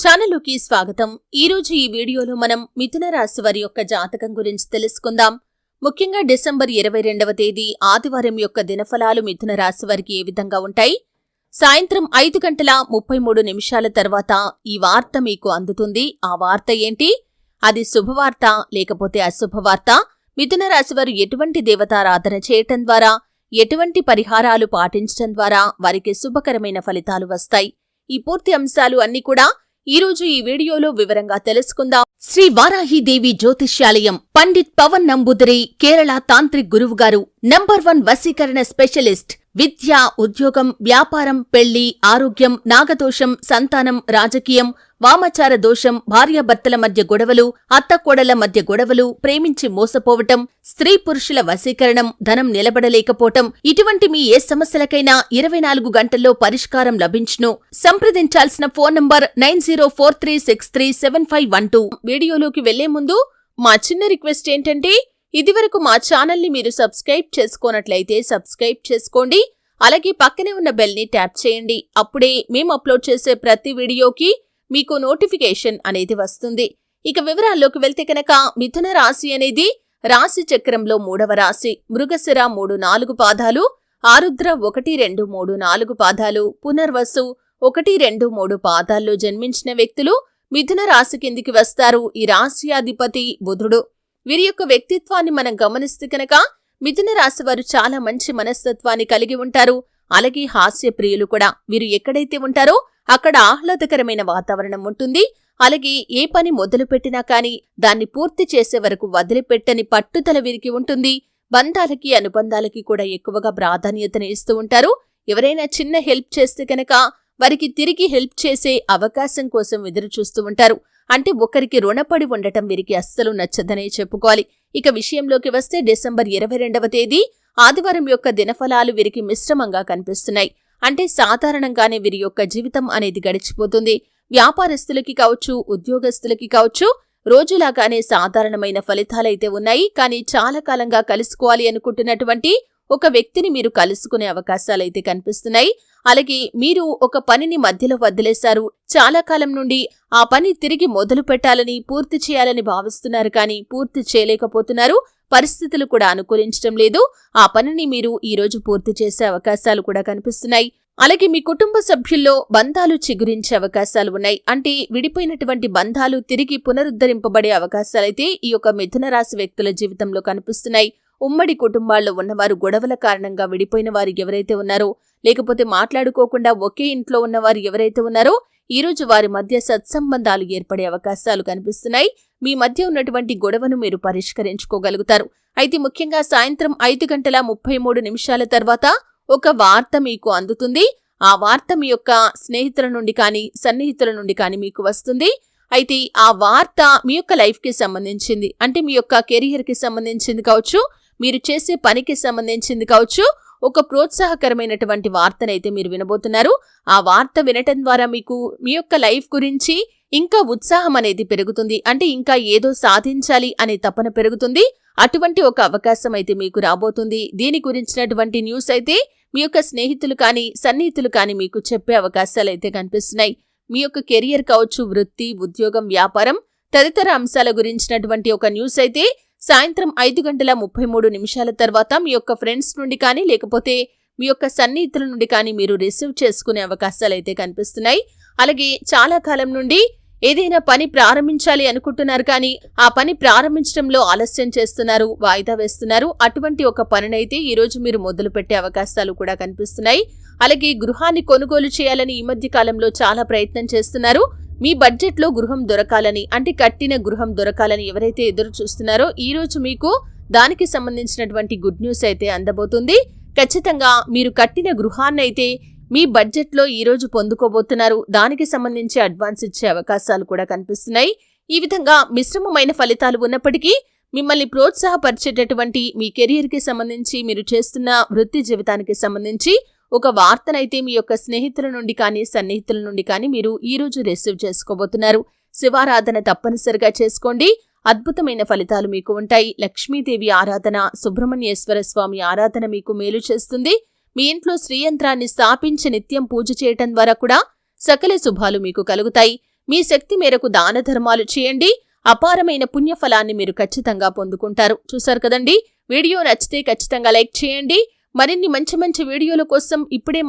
ఛానలుకి స్వాగతం. ఈరోజు ఈ వీడియోలో మనం మిథున రాశి వారి యొక్క జాతకం గురించి తెలుసుకుందాం. ముఖ్యంగా డిసెంబర్ 22వ తేదీ ఆదివారం యొక్క దినఫలాలు మిథున రాశి వారికి ఏ విధంగా ఉంటాయి? సాయంత్రం 5:33 తర్వాత ఈ వార్త మీకు అందుతుంది. ఆ వార్త ఏంటి? అది శుభవార్త లేకపోతే అశుభవార్త? మిథున రాశి వారు ఎటువంటి దేవతారాధన చేయటం ద్వారా, ఎటువంటి పరిహారాలు పాటించడం ద్వారా వారికి శుభకరమైన ఫలితాలు వస్తాయి? ఈ పూర్తి అంశాలు అన్ని కూడా ఈరోజు ఈ వీడియోలో వివరంగా తెలుసుకుందాం. శ్రీ వారాహిదేవి జ్యోతిష్యాలయం పండిత్ పవన్ నంబూదిరి కేరళ తాంత్రిక్ గురువు గారు నంబర్ 1 వశీకరణ స్పెషలిస్ట్. విద్య, ఉద్యోగం, వ్యాపారం, పెళ్లి, ఆరోగ్యం, నాగదోషం, సంతానం, రాజకీయం, వామాచార దోషం, భార్యాభర్తల మధ్య గొడవలు, అత్తకోడళ్ల మధ్య గొడవలు, ప్రేమించి మోసపోవటం, స్త్రీ పురుషుల వశీకరణం, ధనం నిలబడలేకపోవటం, ఇటువంటి మీ ఏ సమస్యలకైనా 24 గంటల్లో పరిష్కారం లభించును. సంప్రదించాల్సిన ఫోన్ నంబర్ 9043637512. వీడియోలోకి వెళ్లే ముందు మా చిన్న రిక్వెస్ట్ ఏంటంటే, ఇదివరకు మా ఛానల్ని మీరు సబ్స్క్రైబ్ చేసుకోనట్లయితే సబ్స్క్రైబ్ చేసుకోండి. అలాగే పక్కనే ఉన్న బెల్ని ట్యాప్ చేయండి. అప్పుడే మేము అప్లోడ్ చేసే ప్రతి వీడియోకి మీకు నోటిఫికేషన్ అనేది వస్తుంది. ఇక వివరాల్లోకి వెళ్తే కనుక మిథున రాశి అనేది రాశి చక్రంలో 3వ రాశి. మృగశిర 3-4 పాదాలు, ఆరుద్ర 1-2-3-4 పాదాలు, పునర్వసు 1-2-3 పాదాల్లో జన్మించిన వ్యక్తులు మిథున రాశి కిందికి వస్తారు. ఈ రాశి అధిపతి బుధుడు. వీరి యొక్క వ్యక్తిత్వాన్ని మనం గమనిస్తే కనుక మిథున రాశి వారు చాలా మంచి మనస్తత్వాన్ని కలిగి ఉంటారు. అలాగే హాస్య ప్రియులు కూడా. వీరు ఎక్కడైతే ఉంటారో అక్కడ ఆహ్లాదకరమైన వాతావరణం ఉంటుంది. అలాగే ఏ పని మొదలుపెట్టినా కానీ దాన్ని పూర్తి చేసే వరకు వదిలిపెట్టని పట్టుదల వీరికి ఉంటుంది. బంధాలకి, అనుబంధాలకి కూడా ఎక్కువగా ప్రాధాన్యతను ఇస్తూ ఉంటారు. ఎవరైనా చిన్న హెల్ప్ చేస్తే కనుక వారికి తిరిగి హెల్ప్ చేసే అవకాశం కోసం ఎదురు చూస్తూ ఉంటారు. అంటే ఒకరికి రుణపడి ఉండటం వీరికి అస్సలు నచ్చదనే చెప్పుకోవాలి. ఇక విషయంలోకి వస్తే డిసెంబర్ 22వ తేదీ ఆదివారం యొక్క దినఫలాలు వీరికి మిశ్రమంగా కనిపిస్తున్నాయి. అంటే సాధారణంగానే వీరి యొక్క జీవితం అనేది గడిచిపోతుంది. వ్యాపారస్తులకి కావచ్చు, ఉద్యోగస్తులకి కావచ్చు, రోజులాగానే సాధారణమైన ఫలితాలైతే ఉన్నాయి. కానీ చాలా కాలంగా కలుసుకోవాలి అనుకుంటున్నటువంటి ఒక వ్యక్తిని మీరు కలుసుకునే అవకాశాలైతే కనిపిస్తున్నాయి. అలాగే మీరు ఒక పనిని మధ్యలో వదిలేశారు. చాలా కాలం నుండి ఆ పని తిరిగి మొదలు పెట్టాలని, పూర్తి చేయాలని భావిస్తున్నారు. కానీ పూర్తి చేయలేకపోతున్నారు. పరిస్థితులు కూడా అనుకూలించడం లేదు. ఆ పనిని మీరు ఈ రోజు పూర్తి చేసే అవకాశాలు కూడా కనిపిస్తున్నాయి. అలాగే మీ కుటుంబ సభ్యుల్లో బంధాలు చిగురించే అవకాశాలు ఉన్నాయి. అంటే విడిపోయినటువంటి బంధాలు తిరిగి పునరుద్ధరింపబడే అవకాశాలైతే ఈ యొక్క మిథున రాశి వ్యక్తుల జీవితంలో కనిపిస్తున్నాయి. ఉమ్మడి కుటుంబాల్లో ఉన్నవారు, గొడవల కారణంగా విడిపోయిన వారు ఎవరైతే ఉన్నారో, లేకపోతే మాట్లాడుకోకుండా ఒకే ఇంట్లో ఉన్నవారు ఎవరైతే ఉన్నారో, ఈరోజు వారి మధ్య సత్సంబంధాలు ఏర్పడే అవకాశాలు కనిపిస్తున్నాయి. మీ మధ్య ఉన్నటువంటి గొడవను మీరు పరిష్కరించుకోగలుగుతారు. అయితే ముఖ్యంగా సాయంత్రం 5:33 తర్వాత ఒక వార్త మీకు అందుతుంది. ఆ వార్త మీ యొక్క స్నేహితుల నుండి కానీ, సన్నిహితుల నుండి కానీ మీకు వస్తుంది. అయితే ఆ వార్త మీ యొక్క లైఫ్కి సంబంధించింది. అంటే మీ యొక్క కెరియర్కి సంబంధించింది కావచ్చు, మీరు చేసే పనికి సంబంధించింది కావచ్చు. ఒక ప్రోత్సాహకరమైనటువంటి వార్తనైతే మీరు వినబోతున్నారు. ఆ వార్త వినటం ద్వారా మీకు మీ యొక్క లైఫ్ గురించి ఇంకా ఉత్సాహం అనేది పెరుగుతుంది. అంటే ఇంకా ఏదో సాధించాలి అనే తపన పెరుగుతుంది. అటువంటి ఒక అవకాశం అయితే మీకు రాబోతుంది. దీని గురించినటువంటి న్యూస్ అయితే మీ యొక్క స్నేహితులు కానీ, సన్నిహితులు కానీ మీకు చెప్పే అవకాశాలు అయితే కనిపిస్తున్నాయి. మీ యొక్క కెరియర్ కావచ్చు, వృత్తి, ఉద్యోగం, వ్యాపారం తదితర అంశాల గురించినటువంటి ఒక న్యూస్ అయితే సాయంత్రం 5:33 తర్వాత మీ యొక్క ఫ్రెండ్స్ నుండి కానీ, లేకపోతే మీ యొక్క సన్నిహితుల నుండి కానీ మీరు రిసీవ్ చేసుకునే అవకాశాలైతే కనిపిస్తున్నాయి. అలాగే చాలా కాలం నుండి ఏదైనా పని ప్రారంభించాలి అనుకుంటున్నారు. కానీ ఆ పని ప్రారంభించడంలో ఆలస్యం చేస్తున్నారు, వాయిదా వేస్తున్నారు. అటువంటి ఒక పనినైతే ఈరోజు మీరు మొదలు పెట్టే అవకాశాలు కూడా కనిపిస్తున్నాయి. అలాగే గృహాన్ని కొనుగోలు చేయాలని ఈ మధ్య కాలంలో చాలా ప్రయత్నం చేస్తున్నారు. మీ బడ్జెట్లో గృహం దొరకాలని, అంటే కట్టిన గృహం దొరకాలని ఎవరైతే ఎదురు చూస్తున్నారో ఈ రోజు మీకు దానికి సంబంధించినటువంటి గుడ్ న్యూస్ అయితే అందబోతుంది. ఖచ్చితంగా మీరు కట్టిన గృహాన్నైతే మీ బడ్జెట్లో ఈ రోజు పొందుకోబోతున్నారు. దానికి సంబంధించి అడ్వాన్స్ ఇచ్చే అవకాశాలు కూడా కనిపిస్తున్నాయి. ఈ విధంగా మిశ్రమమైన ఫలితాలు ఉన్నప్పటికీ మిమ్మల్ని ప్రోత్సాహపరిచేటటువంటి మీ కెరియర్కి సంబంధించి, మీరు చేస్తున్న వృత్తి జీవితానికి సంబంధించి ఒక వార్తనైతే మీ యొక్క స్నేహితుల నుండి కానీ, సన్నిహితుల నుండి కానీ మీరు ఈ రోజు రిసీవ్ చేసుకోబోతున్నారు. శివారాధన తప్పనిసరిగా చేసుకోండి. అద్భుతమైన ఫలితాలు మీకు ఉంటాయి. లక్ష్మీదేవి ఆరాధన, సుబ్రహ్మణ్యేశ్వర స్వామి ఆరాధన మీకు మేలు చేస్తుంది. మీ ఇంట్లో శ్రీయంత్రాన్ని స్థాపించి నిత్యం పూజ చేయటం ద్వారా కూడా సకల శుభాలు మీకు కలుగుతాయి. మీ శక్తి మేరకు దాన ధర్మాలు చేయండి. అపారమైన పుణ్యఫలాన్ని మీరు ఖచ్చితంగా పొందుకుంటారు. చూశారు కదండి. వీడియో నచ్చితే ఖచ్చితంగా లైక్ చేయండి. మరిన్ని మంచి మంచి వీడియోల కోసం ఇప్పుడే